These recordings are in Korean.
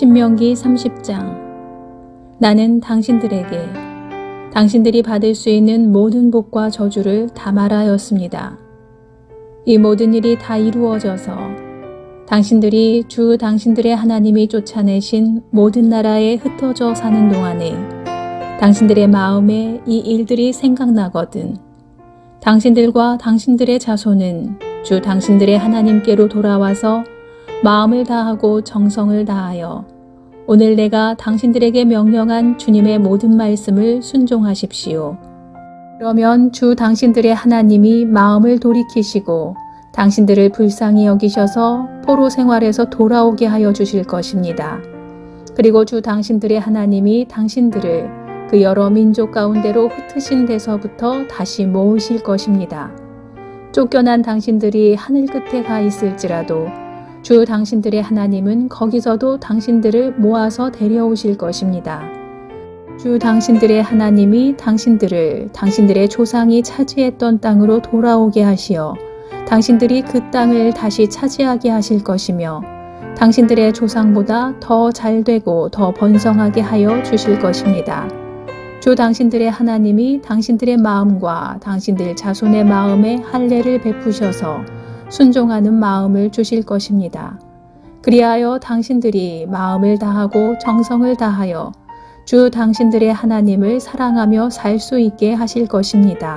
신명기 30장. 나는 당신들에게 당신들이 받을 수 있는 모든 복과 저주를 다 말하였습니다. 이 모든 일이 다 이루어져서 당신들이 주 당신들의 하나님이 쫓아내신 모든 나라에 흩어져 사는 동안에 당신들의 마음에 이 일들이 생각나거든 당신들과 당신들의 자손은 주 당신들의 하나님께로 돌아와서 마음을 다하고 정성을 다하여 오늘 내가 당신들에게 명령한 주님의 모든 말씀을 순종하십시오. 그러면 주 당신들의 하나님이 마음을 돌이키시고 당신들을 불쌍히 여기셔서 포로 생활에서 돌아오게 하여 주실 것입니다. 그리고 주 당신들의 하나님이 당신들을 그 여러 민족 가운데로 흩으신 데서부터 다시 모으실 것입니다. 쫓겨난 당신들이 하늘 끝에 가 있을지라도 주 당신들의 하나님은 거기서도 당신들을 모아서 데려오실 것입니다. 주 당신들의 하나님이 당신들을 당신들의 조상이 차지했던 땅으로 돌아오게 하시어 당신들이 그 땅을 다시 차지하게 하실 것이며 당신들의 조상보다 더 잘되고 더 번성하게 하여 주실 것입니다. 주 당신들의 하나님이 당신들의 마음과 당신들 자손의 마음에 할례를 베푸셔서 순종하는 마음을 주실 것입니다. 그리하여 당신들이 마음을 다하고 정성을 다하여 주 당신들의 하나님을 사랑하며 살 수 있게 하실 것입니다.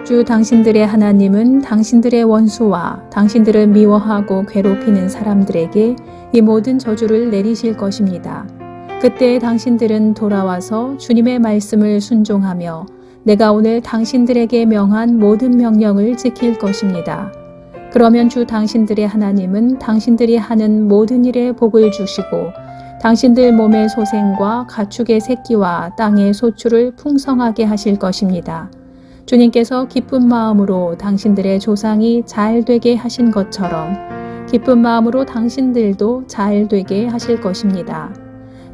주 당신들의 하나님은 당신들의 원수와 당신들을 미워하고 괴롭히는 사람들에게 이 모든 저주를 내리실 것입니다. 그때 당신들은 돌아와서 주님의 말씀을 순종하며 내가 오늘 당신들에게 명한 모든 명령을 지킬 것입니다. 그러면 주 당신들의 하나님은 당신들이 하는 모든 일에 복을 주시고 당신들 몸의 소생과 가축의 새끼와 땅의 소출을 풍성하게 하실 것입니다. 주님께서 기쁜 마음으로 당신들의 조상이 잘 되게 하신 것처럼 기쁜 마음으로 당신들도 잘 되게 하실 것입니다.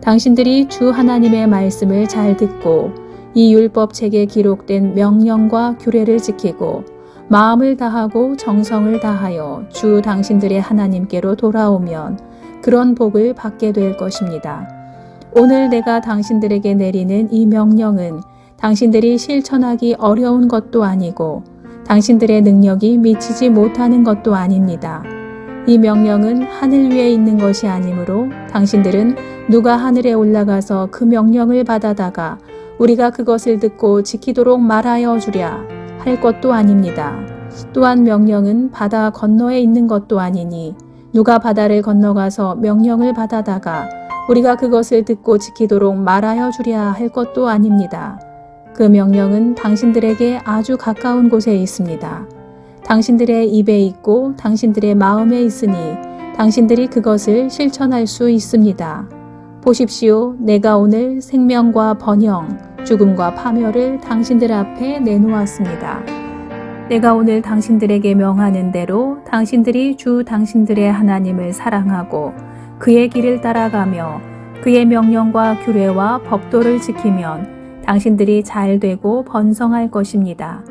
당신들이 주 하나님의 말씀을 잘 듣고 이 율법책에 기록된 명령과 규례를 지키고 마음을 다하고 정성을 다하여 주 당신들의 하나님께로 돌아오면 그런 복을 받게 될 것입니다. 오늘 내가 당신들에게 내리는 이 명령은 당신들이 실천하기 어려운 것도 아니고 당신들의 능력이 미치지 못하는 것도 아닙니다. 이 명령은 하늘 위에 있는 것이 아니므로 당신들은 누가 하늘에 올라가서 그 명령을 받아다가 우리가 그것을 듣고 지키도록 말하여 주랴 할 것도 아닙니다. 또한 명령은 바다 건너에 있는 것도 아니니 누가 바다를 건너가서 명령을 받아다가 우리가 그것을 듣고 지키도록 말하여 주랴 할 것도 아닙니다. 그 명령은 당신들에게 아주 가까운 곳에 있습니다. 당신들의 입에 있고 당신들의 마음에 있으니 당신들이 그것을 실천할 수 있습니다. 보십시오. 내가 오늘 생명과 번영, 죽음과 파멸을 당신들 앞에 내놓았습니다. 내가 오늘 당신들에게 명하는 대로 당신들이 주 당신들의 하나님을 사랑하고 그의 길을 따라가며 그의 명령과 규례와 법도를 지키면 당신들이 잘되고 번성할 것입니다.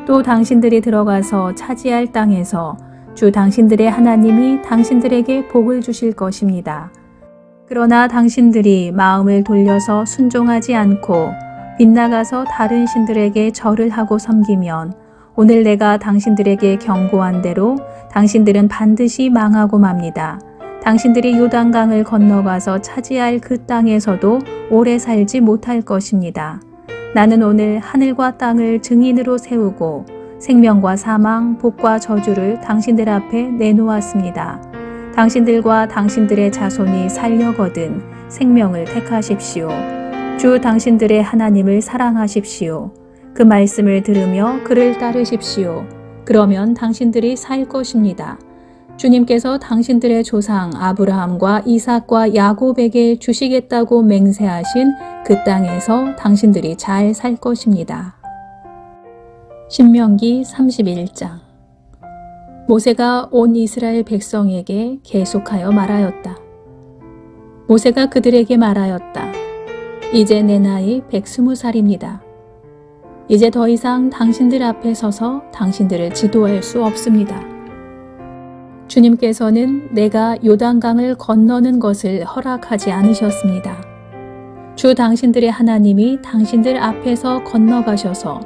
또 당신들이 들어가서 차지할 땅에서 주 당신들의 하나님이 당신들에게 복을 주실 것입니다. 그러나 당신들이 마음을 돌려서 순종하지 않고 빗나가서 다른 신들에게 절을 하고 섬기면 오늘 내가 당신들에게 경고한 대로 당신들은 반드시 망하고 맙니다. 당신들이 요단강을 건너가서 차지할 그 땅에서도 오래 살지 못할 것입니다. 나는 오늘 하늘과 땅을 증인으로 세우고 생명과 사망, 복과 저주를 당신들 앞에 내놓았습니다. 당신들과 당신들의 자손이 살려거든 생명을 택하십시오. 주 당신들의 하나님을 사랑하십시오. 그 말씀을 들으며 그를 따르십시오. 그러면 당신들이 살 것입니다. 주님께서 당신들의 조상 아브라함과 이삭과 야곱에게 주시겠다고 맹세하신 그 땅에서 당신들이 잘 살 것입니다. 신명기 31장. 모세가 온 이스라엘 백성에게 계속하여 말하였다. 모세가 그들에게 말하였다. 이제 내 나이 120살입니다. 이제 더 이상 당신들 앞에 서서 당신들을 지도할 수 없습니다. 주님께서는 내가 요단강을 건너는 것을 허락하지 않으셨습니다. 주 당신들의 하나님이 당신들 앞에서 건너가셔서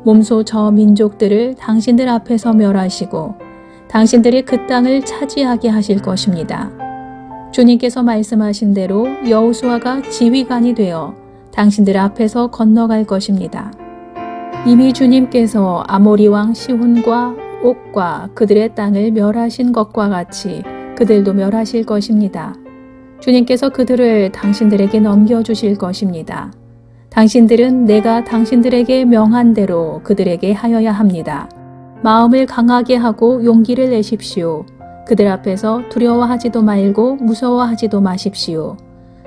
몸소 저 민족들을 당신들 앞에서 멸하시고 당신들이 그 땅을 차지하게 하실 것입니다. 주님께서 말씀하신 대로 여호수아가 지휘관이 되어 당신들 앞에서 건너갈 것입니다. 이미 주님께서 아모리 왕 시혼과 옥과 그들의 땅을 멸하신 것과 같이 그들도 멸하실 것입니다. 주님께서 그들을 당신들에게 넘겨주실 것입니다. 당신들은 내가 당신들에게 명한 대로 그들에게 하여야 합니다. 마음을 강하게 하고 용기를 내십시오. 그들 앞에서 두려워하지도 말고 무서워하지도 마십시오.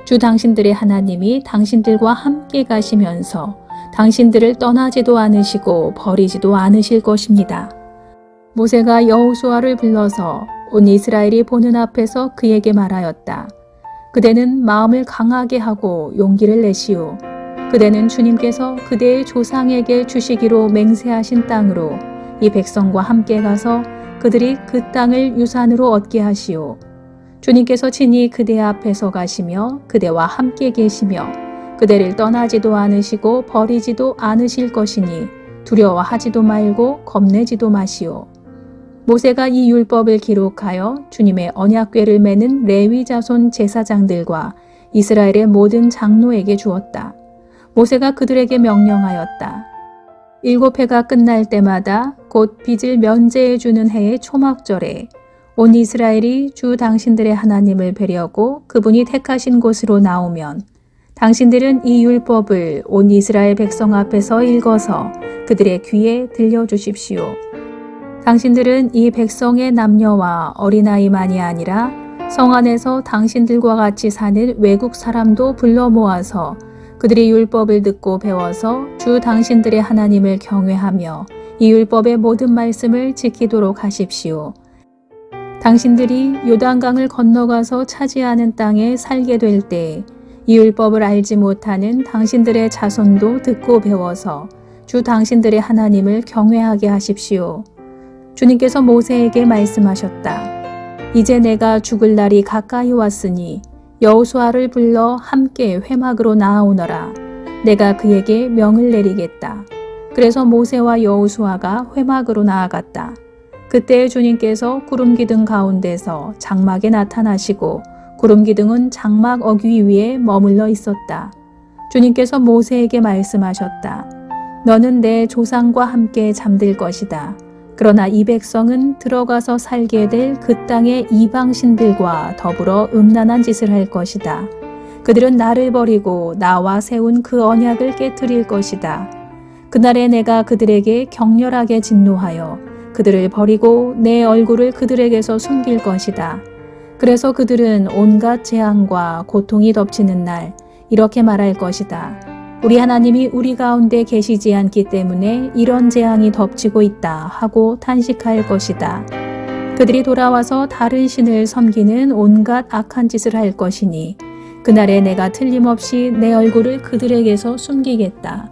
주 당신들의 하나님이 당신들과 함께 가시면서 당신들을 떠나지도 않으시고 버리지도 않으실 것입니다. 모세가 여호수아를 불러서 온 이스라엘이 보는 앞에서 그에게 말하였다. 그대는 마음을 강하게 하고 용기를 내시오. 그대는 주님께서 그대의 조상에게 주시기로 맹세하신 땅으로 이 백성과 함께 가서 그들이 그 땅을 유산으로 얻게 하시오. 주님께서 친히 그대 앞에서 가시며 그대와 함께 계시며 그대를 떠나지도 않으시고 버리지도 않으실 것이니 두려워하지도 말고 겁내지도 마시오. 모세가 이 율법을 기록하여 주님의 언약궤를 매는 레위 자손 제사장들과 이스라엘의 모든 장로에게 주었다. 모세가 그들에게 명령하였다. 7해가 끝날 때마다 곧 빚을 면제해 주는 해의 초막절에 온 이스라엘이 주 당신들의 하나님을 뵈려고 그분이 택하신 곳으로 나오면 당신들은 이 율법을 온 이스라엘 백성 앞에서 읽어서 그들의 귀에 들려주십시오. 당신들은 이 백성의 남녀와 어린아이만이 아니라 성 안에서 당신들과 같이 사는 외국 사람도 불러 모아서 그들이 율법을 듣고 배워서 주 당신들의 하나님을 경외하며 이 율법의 모든 말씀을 지키도록 하십시오. 당신들이 요단강을 건너가서 차지하는 땅에 살게 될 때 이 율법을 알지 못하는 당신들의 자손도 듣고 배워서 주 당신들의 하나님을 경외하게 하십시오. 주님께서 모세에게 말씀하셨다. 이제 내가 죽을 날이 가까이 왔으니 여호수아를 불러 함께 회막으로 나아오너라. 내가 그에게 명을 내리겠다. 그래서 모세와 여호수아가 회막으로 나아갔다. 그때 주님께서 구름기둥 가운데서 장막에 나타나시고 구름기둥은 장막 어귀 위에 머물러 있었다. 주님께서 모세에게 말씀하셨다. 너는 내 조상과 함께 잠들 것이다. 그러나 이 백성은 들어가서 살게 될 그 땅의 이방신들과 더불어 음란한 짓을 할 것이다. 그들은 나를 버리고 나와 세운 그 언약을 깨트릴 것이다. 그날에 내가 그들에게 격렬하게 진노하여 그들을 버리고 내 얼굴을 그들에게서 숨길 것이다. 그래서 그들은 온갖 재앙과 고통이 덮치는 날 이렇게 말할 것이다. 우리 하나님이 우리 가운데 계시지 않기 때문에 이런 재앙이 덮치고 있다 하고 탄식할 것이다. 그들이 돌아와서 다른 신을 섬기는 온갖 악한 짓을 할 것이니 그날에 내가 틀림없이 내 얼굴을 그들에게서 숨기겠다.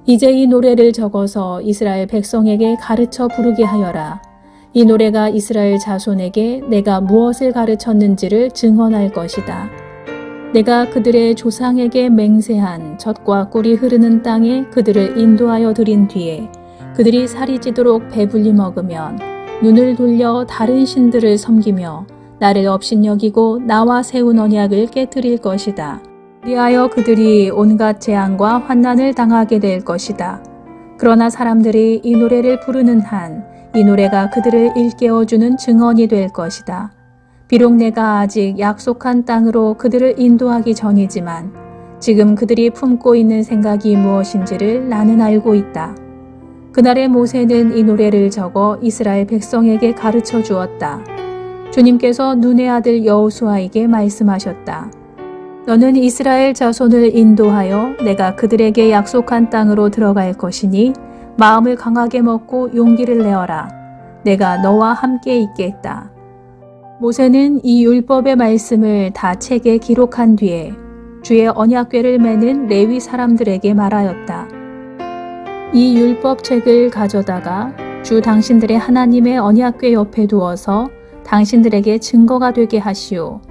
이제 이 노래를 적어서 이스라엘 백성에게 가르쳐 부르게 하여라. 이 노래가 이스라엘 자손에게 내가 무엇을 가르쳤는지를 증언할 것이다. 내가 그들의 조상에게 맹세한 젖과 꿀이 흐르는 땅에 그들을 인도하여 들인 뒤에 그들이 살이 찌도록 배불리 먹으면 눈을 돌려 다른 신들을 섬기며 나를 업신여기고 나와 세운 언약을 깨트릴 것이다. 그리하여 그들이 온갖 재앙과 환난을 당하게 될 것이다. 그러나 사람들이 이 노래를 부르는 한 이 노래가 그들을 일깨워주는 증언이 될 것이다. 비록 내가 아직 약속한 땅으로 그들을 인도하기 전이지만 지금 그들이 품고 있는 생각이 무엇인지를 나는 알고 있다. 그날에 모세는 이 노래를 적어 이스라엘 백성에게 가르쳐 주었다. 주님께서 눈의 아들 여호수아에게 말씀하셨다. 너는 이스라엘 자손을 인도하여 내가 그들에게 약속한 땅으로 들어갈 것이니 마음을 강하게 먹고 용기를 내어라. 내가 너와 함께 있겠다. 모세는 이 율법의 말씀을 다 책에 기록한 뒤에 주의 언약궤를 매는 레위 사람들에게 말하였다. 이 율법 책을 가져다가 주 당신들의 하나님의 언약궤 옆에 두어서 당신들에게 증거가 되게 하시오.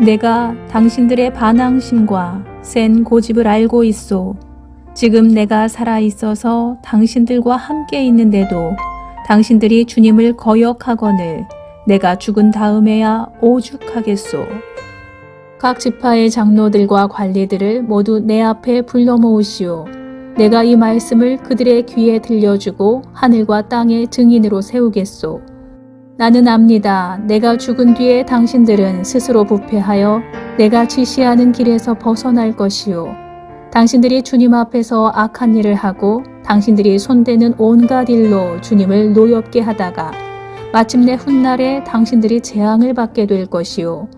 내가 당신들의 반항심과 센 고집을 알고 있소. 지금 내가 살아있어서 당신들과 함께 있는데도 당신들이 주님을 거역하거늘 내가 죽은 다음에야 오죽하겠소. 각 지파의 장로들과 관리들을 모두 내 앞에 불러 모으시오. 내가 이 말씀을 그들의 귀에 들려주고 하늘과 땅의 증인으로 세우겠소. 나는 압니다. 내가 죽은 뒤에 당신들은 스스로 부패하여 내가 지시하는 길에서 벗어날 것이요. 당신들이 주님 앞에서 악한 일을 하고 당신들이 손대는 온갖 일로 주님을 노엽게 하다가 마침내 훗날에 당신들이 재앙을 받게 될 것이요.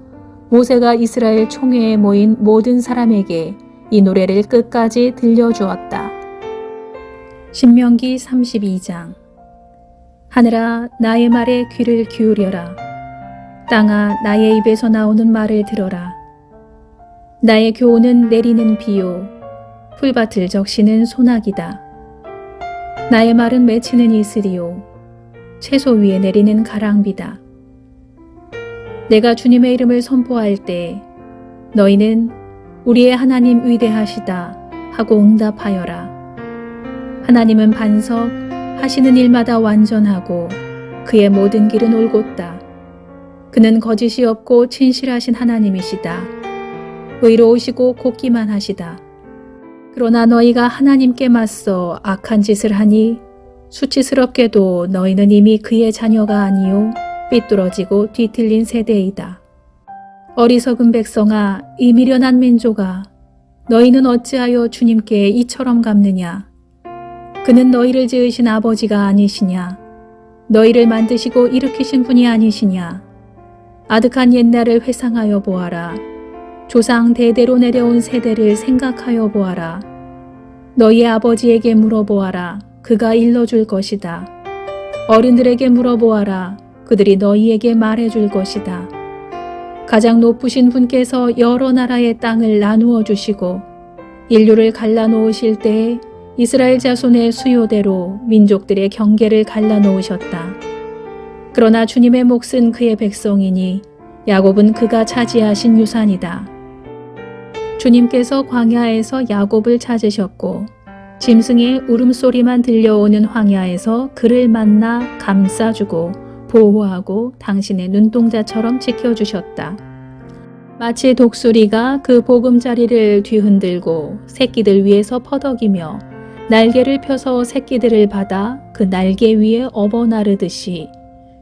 모세가 이스라엘 총회에 모인 모든 사람에게 이 노래를 끝까지 들려주었다. 신명기 32장. 하늘아, 나의 말에 귀를 기울여라. 땅아, 나의 입에서 나오는 말을 들어라. 나의 교훈은 내리는 비요, 풀밭을 적시는 소나기다. 나의 말은 맺히는 이슬이요, 채소 위에 내리는 가랑비다. 내가 주님의 이름을 선포할 때 너희는 우리의 하나님 위대하시다 하고 응답하여라. 하나님은 반석, 하시는 일마다 완전하고 그의 모든 길은 올곧다. 그는 거짓이 없고 진실하신 하나님이시다. 의로우시고 곱기만 하시다. 그러나 너희가 하나님께 맞서 악한 짓을 하니 수치스럽게도 너희는 이미 그의 자녀가 아니요 삐뚤어지고 뒤틀린 세대이다. 어리석은 백성아, 이 미련한 민족아, 너희는 어찌하여 주님께 이처럼 갚느냐? 그는 너희를 지으신 아버지가 아니시냐? 너희를 만드시고 일으키신 분이 아니시냐? 아득한 옛날을 회상하여 보아라. 조상 대대로 내려온 세대를 생각하여 보아라. 너희의 아버지에게 물어보아라. 그가 일러줄 것이다. 어른들에게 물어보아라. 그들이 너희에게 말해줄 것이다. 가장 높으신 분께서 여러 나라의 땅을 나누어 주시고 인류를 갈라놓으실 때에 이스라엘 자손의 수요대로 민족들의 경계를 갈라놓으셨다. 그러나 주님의 몫은 그의 백성이니 야곱은 그가 차지하신 유산이다. 주님께서 광야에서 야곱을 찾으셨고 짐승의 울음소리만 들려오는 황야에서 그를 만나 감싸주고 보호하고 당신의 눈동자처럼 지켜주셨다. 마치 독수리가 그 보금자리를 뒤흔들고 새끼들 위에서 퍼덕이며 날개를 펴서 새끼들을 받아 그 날개 위에 업어 나르듯이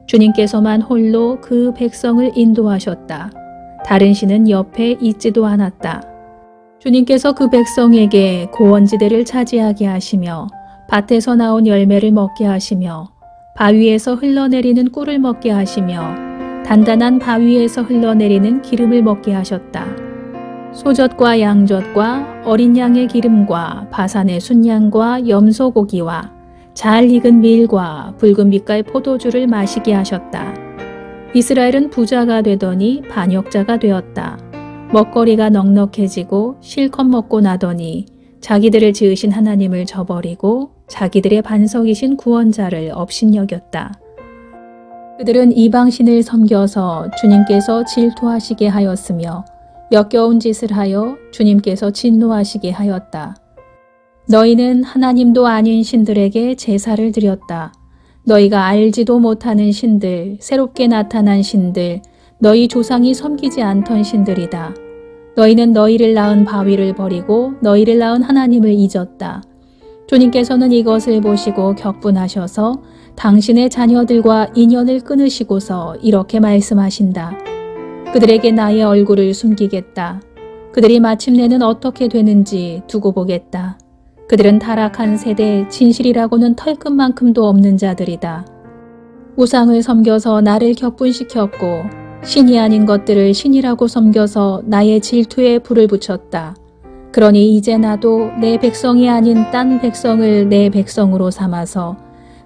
주님께서만 홀로 그 백성을 인도하셨다. 다른 신은 옆에 있지도 않았다. 주님께서 그 백성에게 고원지대를 차지하게 하시며 밭에서 나온 열매를 먹게 하시며 바위에서 흘러내리는 꿀을 먹게 하시며 단단한 바위에서 흘러내리는 기름을 먹게 하셨다. 소젖과 양젖과 어린 양의 기름과 바산의 순양과 염소고기와 잘 익은 밀과 붉은 빛깔 포도주를 마시게 하셨다. 이스라엘은 부자가 되더니 반역자가 되었다. 먹거리가 넉넉해지고 실컷 먹고 나더니 자기들을 지으신 하나님을 저버리고 자기들의 반석이신 구원자를 업신여겼다. 그들은 이방신을 섬겨서 주님께서 질투하시게 하였으며 역겨운 짓을 하여 주님께서 진노하시게 하였다. 너희는 하나님도 아닌 신들에게 제사를 드렸다. 너희가 알지도 못하는 신들, 새롭게 나타난 신들, 너희 조상이 섬기지 않던 신들이다. 너희는 너희를 낳은 바위를 버리고 너희를 낳은 하나님을 잊었다. 주님께서는 이것을 보시고 격분하셔서 당신의 자녀들과 인연을 끊으시고서 이렇게 말씀하신다. 그들에게 나의 얼굴을 숨기겠다. 그들이 마침내는 어떻게 되는지 두고 보겠다. 그들은 타락한 세대, 진실이라고는 털끝만큼도 없는 자들이다. 우상을 섬겨서 나를 격분시켰고 신이 아닌 것들을 신이라고 섬겨서 나의 질투에 불을 붙였다. 그러니 이제 나도 내 백성이 아닌 딴 백성을 내 백성으로 삼아서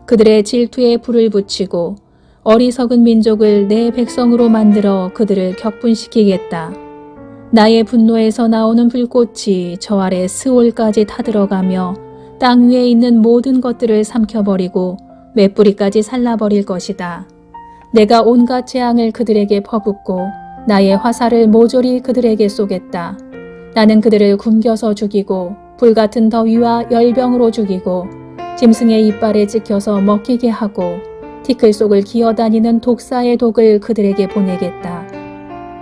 그들의 질투에 불을 붙이고 어리석은 민족을 내 백성으로 만들어 그들을 격분시키겠다. 나의 분노에서 나오는 불꽃이 저 아래 스올까지 타들어가며 땅 위에 있는 모든 것들을 삼켜버리고 맷뿌리까지 살라버릴 것이다. 내가 온갖 재앙을 그들에게 퍼붓고 나의 화살을 모조리 그들에게 쏘겠다. 나는 그들을 굶겨서 죽이고 불같은 더위와 열병으로 죽이고 짐승의 이빨에 찍혀서 먹히게 하고 티끌 속을 기어다니는 독사의 독을 그들에게 보내겠다.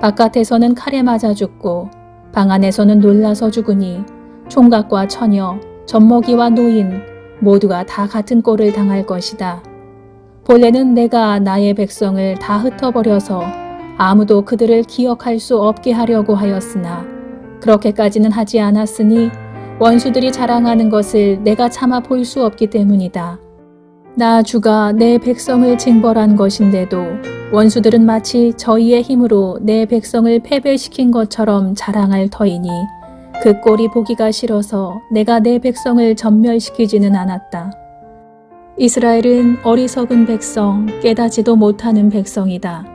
바깥에서는 칼에 맞아 죽고 방 안에서는 놀라서 죽으니 총각과 처녀, 젖먹이와 노인 모두가 다 같은 꼴을 당할 것이다. 본래는 내가 나의 백성을 다 흩어버려서 아무도 그들을 기억할 수 없게 하려고 하였으나 그렇게까지는 하지 않았으니 원수들이 자랑하는 것을 내가 차마 볼 수 없기 때문이다. 나 주가 내 백성을 징벌한 것인데도 원수들은 마치 저희의 힘으로 내 백성을 패배시킨 것처럼 자랑할 터이니 그 꼴이 보기가 싫어서 내가 내 백성을 전멸시키지는 않았다. 이스라엘은 어리석은 백성, 깨닫지도 못하는 백성이다.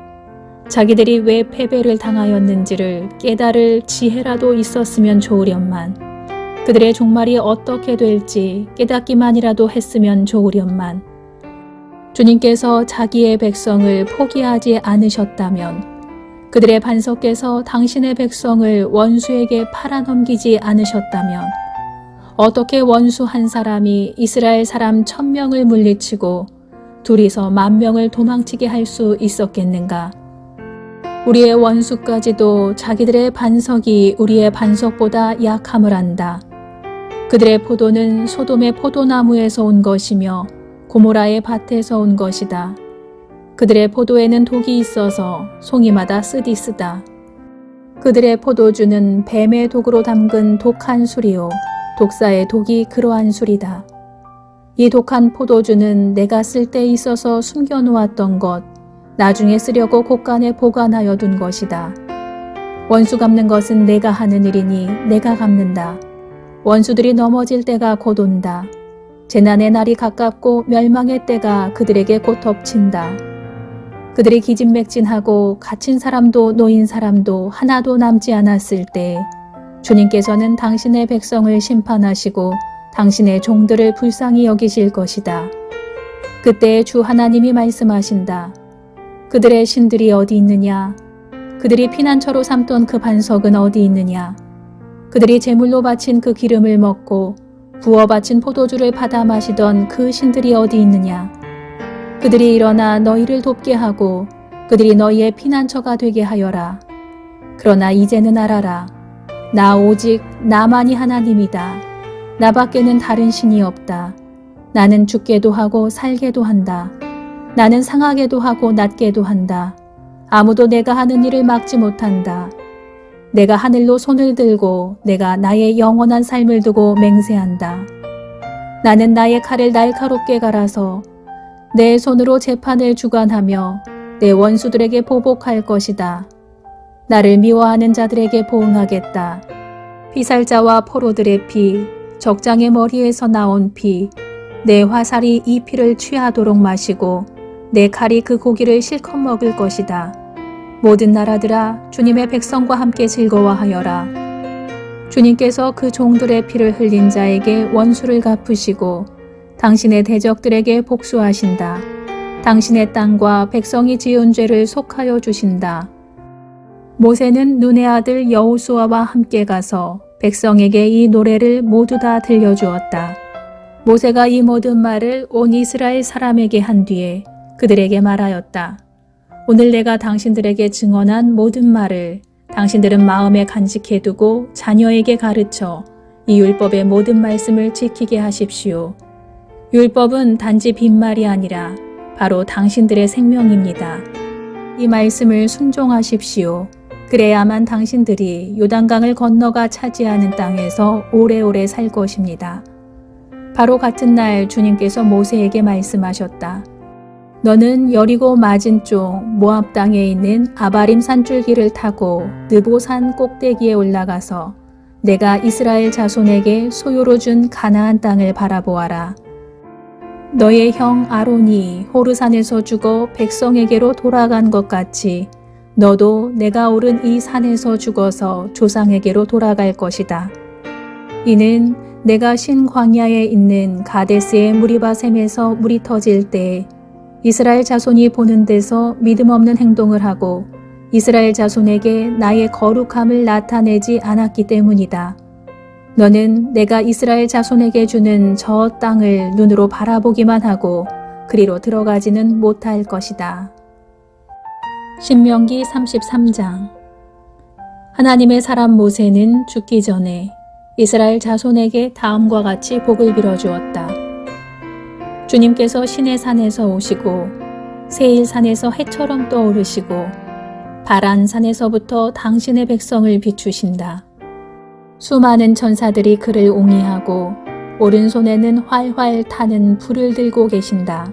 자기들이 왜 패배를 당하였는지를 깨달을 지혜라도 있었으면 좋으련만, 그들의 종말이 어떻게 될지 깨닫기만이라도 했으면 좋으련만, 주님께서 자기의 백성을 포기하지 않으셨다면, 그들의 반석께서 당신의 백성을 원수에게 팔아넘기지 않으셨다면, 어떻게 원수 한 사람이 이스라엘 사람 1000명을 물리치고 둘이서 10,000명을 도망치게 할 수 있었겠는가? 우리의 원수까지도 자기들의 반석이 우리의 반석보다 약함을 안다. 그들의 포도는 소돔의 포도나무에서 온 것이며 고모라의 밭에서 온 것이다. 그들의 포도에는 독이 있어서 송이마다 쓰디 쓰다. 그들의 포도주는 뱀의 독으로 담근 독한 술이요 독사의 독이 그러한 술이다. 이 독한 포도주는 내가 쓸 때 있어서 숨겨놓았던 것, 나중에 쓰려고 곳간에 보관하여 둔 것이다. 원수 갚는 것은 내가 하는 일이니 내가 갚는다. 원수들이 넘어질 때가 곧 온다. 재난의 날이 가깝고 멸망의 때가 그들에게 곧 덮친다. 그들이 기진맥진하고 갇힌 사람도 노인 사람도 하나도 남지 않았을 때 주님께서는 당신의 백성을 심판하시고 당신의 종들을 불쌍히 여기실 것이다. 그때 주 하나님이 말씀하신다. 그들의 신들이 어디 있느냐? 그들이 피난처로 삼던 그 반석은 어디 있느냐? 그들이 제물로 바친 그 기름을 먹고 부어 바친 포도주를 받아 마시던 그 신들이 어디 있느냐? 그들이 일어나 너희를 돕게 하고 그들이 너희의 피난처가 되게 하여라. 그러나 이제는 알아라. 나 오직 나만이 하나님이다. 나밖에는 다른 신이 없다. 나는 죽게도 하고 살게도 한다. 나는 상하게도 하고 낮게도 한다. 아무도 내가 하는 일을 막지 못한다. 내가 하늘로 손을 들고 내가 나의 영원한 삶을 두고 맹세한다. 나는 나의 칼을 날카롭게 갈아서 내 손으로 재판을 주관하며 내 원수들에게 보복할 것이다. 나를 미워하는 자들에게 보응하겠다. 피살자와 포로들의 피, 적장의 머리에서 나온 피, 내 화살이 이 피를 취하도록 마시고 내 칼이 그 고기를 실컷 먹을 것이다. 모든 나라들아, 주님의 백성과 함께 즐거워하여라. 주님께서 그 종들의 피를 흘린 자에게 원수를 갚으시고 당신의 대적들에게 복수하신다. 당신의 땅과 백성이 지은 죄를 속하여 주신다. 모세는 눈의 아들 여호수아와 함께 가서 백성에게 이 노래를 모두 다 들려주었다. 모세가 이 모든 말을 온 이스라엘 사람에게 한 뒤에 그들에게 말하였다. 오늘 내가 당신들에게 증언한 모든 말을 당신들은 마음에 간직해두고 자녀에게 가르쳐 이 율법의 모든 말씀을 지키게 하십시오. 율법은 단지 빈말이 아니라 바로 당신들의 생명입니다. 이 말씀을 순종하십시오. 그래야만 당신들이 요단강을 건너가 차지하는 땅에서 오래오래 살 것입니다. 바로 같은 날 주님께서 모세에게 말씀하셨다. 너는 여리고 맞은 쪽 모압 땅에 있는 아바림 산줄기를 타고 느보산 꼭대기에 올라가서 내가 이스라엘 자손에게 소유로 준 가나안 땅을 바라보아라. 너의 형 아론이 호르산에서 죽어 백성에게로 돌아간 것 같이 너도 내가 오른 이 산에서 죽어서 조상에게로 돌아갈 것이다. 이는 내가 신 광야에 있는 가데스의 무리바셈에서 물이 터질 때 이스라엘 자손이 보는 데서 믿음 없는 행동을 하고 이스라엘 자손에게 나의 거룩함을 나타내지 않았기 때문이다. 너는 내가 이스라엘 자손에게 주는 저 땅을 눈으로 바라보기만 하고 그리로 들어가지는 못할 것이다. 신명기 33장. 하나님의 사람 모세는 죽기 전에 이스라엘 자손에게 다음과 같이 복을 빌어주었다. 주님께서 시내산에서 오시고 세일산에서 해처럼 떠오르시고 바란산에서부터 당신의 백성을 비추신다. 수많은 천사들이 그를 옹이하고 오른손에는 활활 타는 불을 들고 계신다.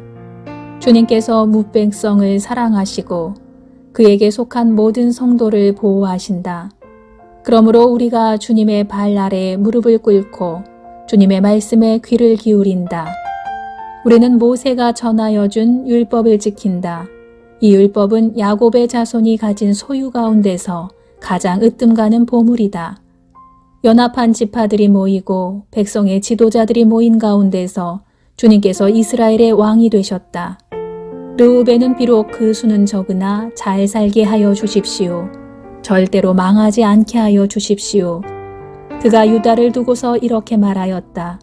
주님께서 뭇백성을 사랑하시고 그에게 속한 모든 성도를 보호하신다. 그러므로 우리가 주님의 발 아래 무릎을 꿇고 주님의 말씀에 귀를 기울인다. 우리는 모세가 전하여 준 율법을 지킨다. 이 율법은 야곱의 자손이 가진 소유 가운데서 가장 으뜸가는 보물이다. 연합한 지파들이 모이고 백성의 지도자들이 모인 가운데서 주님께서 이스라엘의 왕이 되셨다. 르우벤은 비록 그 수는 적으나 잘 살게 하여 주십시오. 절대로 망하지 않게 하여 주십시오. 그가 유다를 두고서 이렇게 말하였다.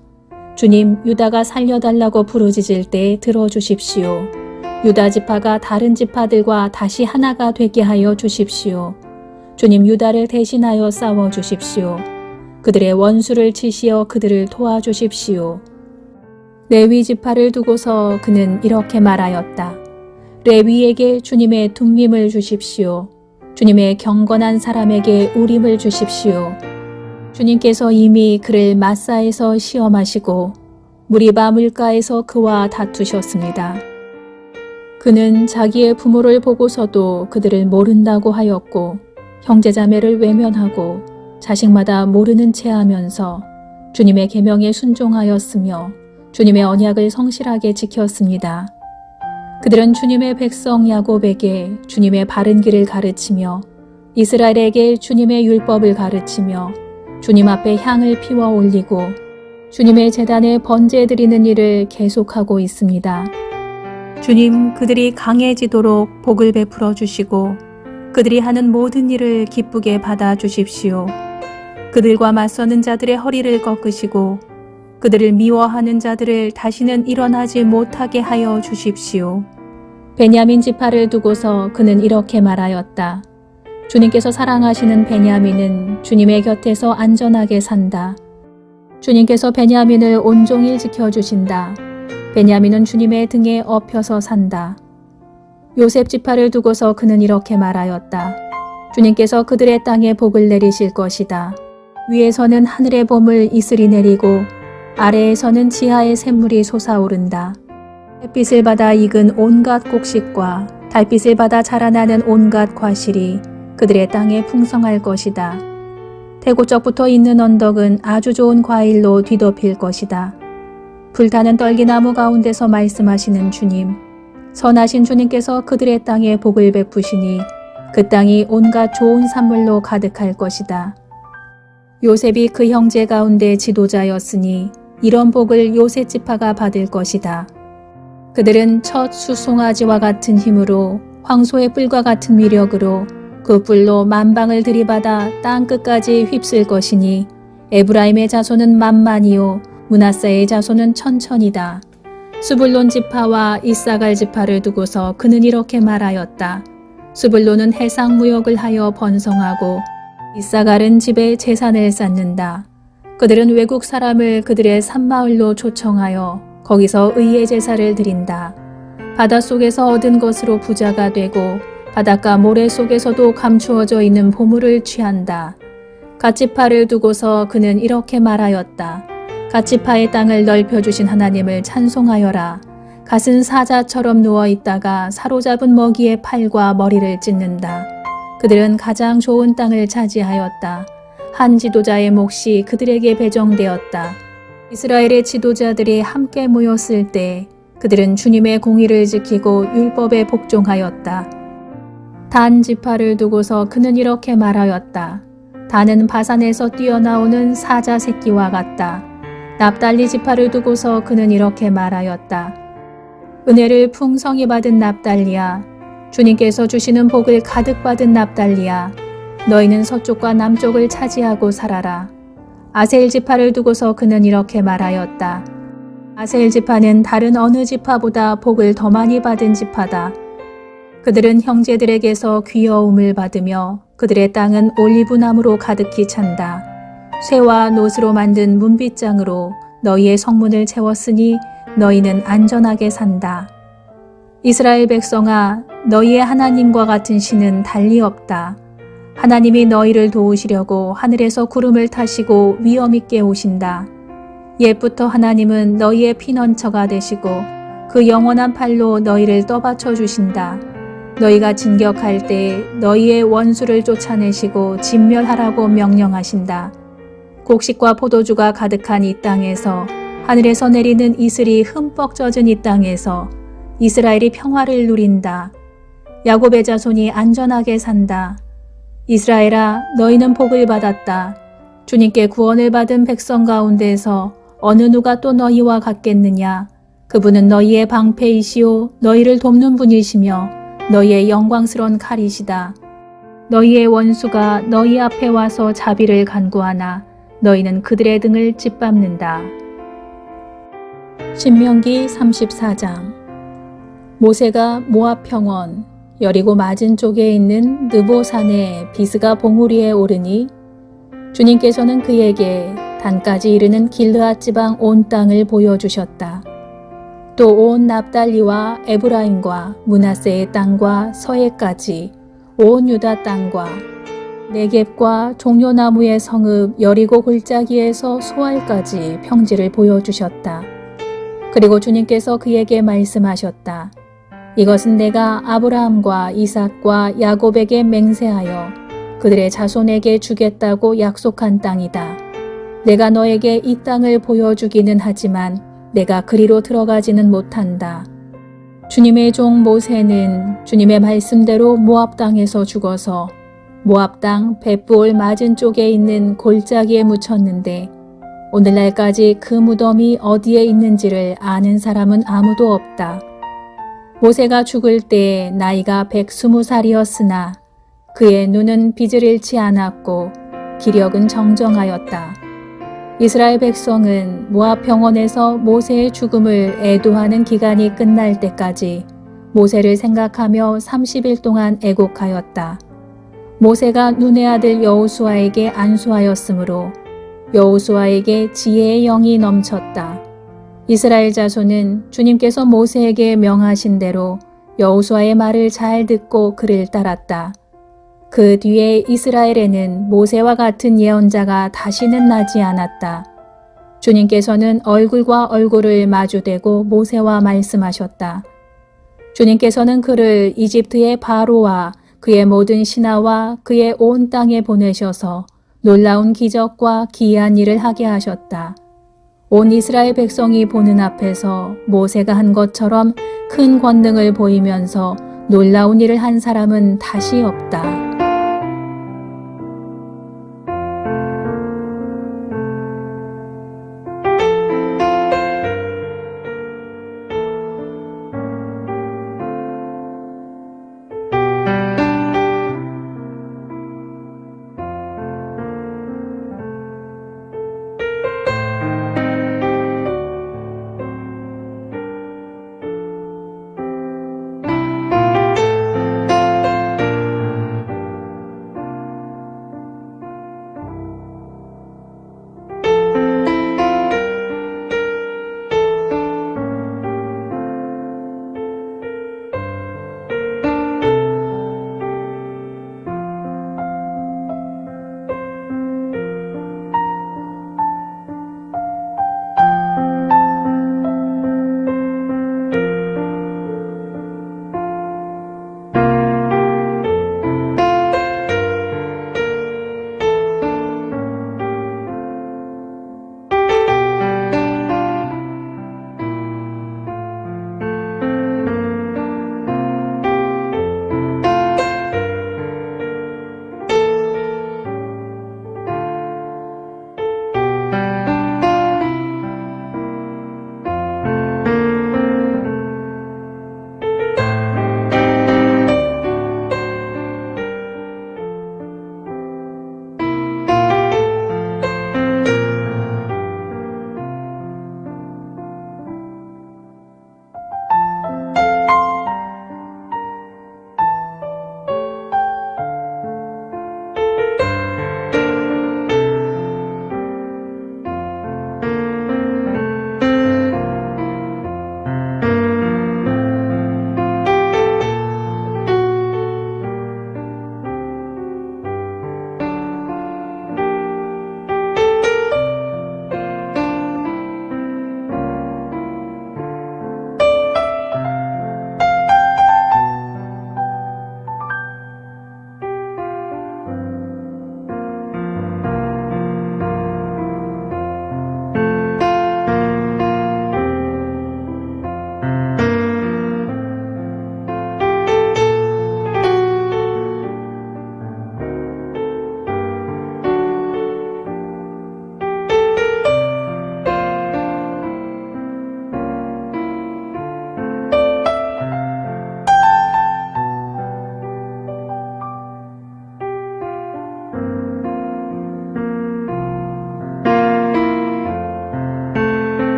주님, 유다가 살려달라고 부르짖을 때 들어주십시오. 유다 지파가 다른 지파들과 다시 하나가 되게 하여 주십시오. 주님, 유다를 대신하여 싸워주십시오. 그들의 원수를 치시어 그들을 도와주십시오. 레위 지파를 두고서 그는 이렇게 말하였다. 레위에게 주님의 둠밈을 주십시오. 주님의 경건한 사람에게 우림을 주십시오. 주님께서 이미 그를 마사에서 시험하시고 무리바 물가에서 그와 다투셨습니다. 그는 자기의 부모를 보고서도 그들을 모른다고 하였고 형제자매를 외면하고 자식마다 모르는 채 하면서 주님의 계명에 순종하였으며 주님의 언약을 성실하게 지켰습니다. 그들은 주님의 백성 야곱에게 주님의 바른 길을 가르치며 이스라엘에게 주님의 율법을 가르치며 주님 앞에 향을 피워 올리고 주님의 제단에 번제 드리는 일을 계속하고 있습니다. 주님, 그들이 강해지도록 복을 베풀어 주시고 그들이 하는 모든 일을 기쁘게 받아 주십시오. 그들과 맞서는 자들의 허리를 꺾으시고 그들을 미워하는 자들을 다시는 일어나지 못하게 하여 주십시오. 베냐민 지파를 두고서 그는 이렇게 말하였다. 주님께서 사랑하시는 베냐민은 주님의 곁에서 안전하게 산다. 주님께서 베냐민을 온종일 지켜주신다. 베냐민은 주님의 등에 엎혀서 산다. 요셉 지파를 두고서 그는 이렇게 말하였다. 주님께서 그들의 땅에 복을 내리실 것이다. 위에서는 하늘의 봄을 이슬이 내리고 아래에서는 지하의 샘물이 솟아오른다. 햇빛을 받아 익은 온갖 곡식과 달빛을 받아 자라나는 온갖 과실이 그들의 땅에 풍성할 것이다. 대고적부터 있는 언덕은 아주 좋은 과일로 뒤덮일 것이다. 불타는 떨기나무 가운데서 말씀하시는 주님, 선하신 주님께서 그들의 땅에 복을 베푸시니 그 땅이 온갖 좋은 산물로 가득할 것이다. 요셉이 그 형제 가운데 지도자였으니 이런 복을 요셉 지파가 받을 것이다. 그들은 첫 수송아지와 같은 힘으로 황소의 뿔과 같은 위력으로 그 뿔로 만방을 들이받아 땅 끝까지 휩쓸 것이니 에브라임의 자손은 만만이요 므낫세의 자손은 천천이다. 스불론 지파와 이사갈 지파를 두고서 그는 이렇게 말하였다. 스불론은 해상 무역을 하여 번성하고 이사갈은 집에 재산을 쌓는다. 그들은 외국 사람을 그들의 산마을로 초청하여 거기서 의의 제사를 드린다. 바닷속에서 얻은 것으로 부자가 되고 바닷가 모래 속에서도 감추어져 있는 보물을 취한다. 갓지파를 두고서 그는 이렇게 말하였다. 갓지파의 땅을 넓혀주신 하나님을 찬송하여라. 갓은 사자처럼 누워있다가 사로잡은 먹이의 팔과 머리를 찢는다. 그들은 가장 좋은 땅을 차지하였다. 한 지도자의 몫이 그들에게 배정되었다. 이스라엘의 지도자들이 함께 모였을 때 그들은 주님의 공의를 지키고 율법에 복종하였다. 단 지파를 두고서 그는 이렇게 말하였다. 단은 바산에서 뛰어나오는 사자 새끼와 같다. 납달리 지파를 두고서 그는 이렇게 말하였다. 은혜를 풍성히 받은 납달리야, 주님께서 주시는 복을 가득 받은 납달리야, 너희는 서쪽과 남쪽을 차지하고 살아라. 아셀 지파를 두고서 그는 이렇게 말하였다. 아셀 지파는 다른 어느 지파보다 복을 더 많이 받은 지파다. 그들은 형제들에게서 귀여움을 받으며 그들의 땅은 올리브나무로 가득히 찬다. 쇠와 노스로 만든 문빗장으로 너희의 성문을 채웠으니 너희는 안전하게 산다. 이스라엘 백성아, 너희의 하나님과 같은 신은 달리 없다. 하나님이 너희를 도우시려고 하늘에서 구름을 타시고 위엄 있게 오신다. 옛부터 하나님은 너희의 피난처가 되시고 그 영원한 팔로 너희를 떠받쳐 주신다. 너희가 진격할 때 너희의 원수를 쫓아내시고 진멸하라고 명령하신다. 곡식과 포도주가 가득한 이 땅에서, 하늘에서 내리는 이슬이 흠뻑 젖은 이 땅에서 이스라엘이 평화를 누린다. 야곱의 자손이 안전하게 산다. 이스라엘아, 너희는 복을 받았다. 주님께 구원을 받은 백성 가운데에서 어느 누가 또 너희와 같겠느냐. 그분은 너희의 방패이시오 너희를 돕는 분이시며 너희의 영광스러운 칼이시다. 너희의 원수가 너희 앞에 와서 자비를 간구하나 너희는 그들의 등을 짓밟는다. 신명기 34장. 모세가 모압 평원 여리고 맞은 쪽에 있는 느보산의 비스가 봉우리에 오르니 주님께서는 그에게 단까지 이르는 길르앗 지방 온 땅을 보여주셨다. 또 온 납달리와 에브라임과 므낫세의 땅과 서해까지 온 유다 땅과 네겝과 종려나무의 성읍 여리고 골짜기에서 소알까지 평지를 보여주셨다. 그리고 주님께서 그에게 말씀하셨다. 이것은 내가 아브라함과 이삭과 야곱에게 맹세하여 그들의 자손에게 주겠다고 약속한 땅이다. 내가 너에게 이 땅을 보여주기는 하지만 내가 그리로 들어가지는 못한다. 주님의 종 모세는 주님의 말씀대로 모압 땅에서 죽어서 모압 땅 벳부올 맞은 쪽에 있는 골짜기에 묻혔는데 오늘날까지 그 무덤이 어디에 있는지를 아는 사람은 아무도 없다. 모세가 죽을 때 나이가 120살이었으나 그의 눈은 빛을 잃지 않았고 기력은 정정하였다. 이스라엘 백성은 모압 평원에서 모세의 죽음을 애도하는 기간이 끝날 때까지 모세를 생각하며 30일 동안 애곡하였다. 모세가 눈의 아들 여호수아에게 안수하였으므로 여호수아에게 지혜의 영이 넘쳤다. 이스라엘 자손은 주님께서 모세에게 명하신 대로 여호수아의 말을 잘 듣고 그를 따랐다. 그 뒤에 이스라엘에는 모세와 같은 예언자가 다시는 나지 않았다. 주님께서는 얼굴과 얼굴을 마주대고 모세와 말씀하셨다. 주님께서는 그를 이집트의 바로와 그의 모든 신하와 그의 온 땅에 보내셔서 놀라운 기적과 기이한 일을 하게 하셨다. 온 이스라엘 백성이 보는 앞에서 모세가 한 것처럼 큰 권능을 보이면서 놀라운 일을 한 사람은 다시 없다.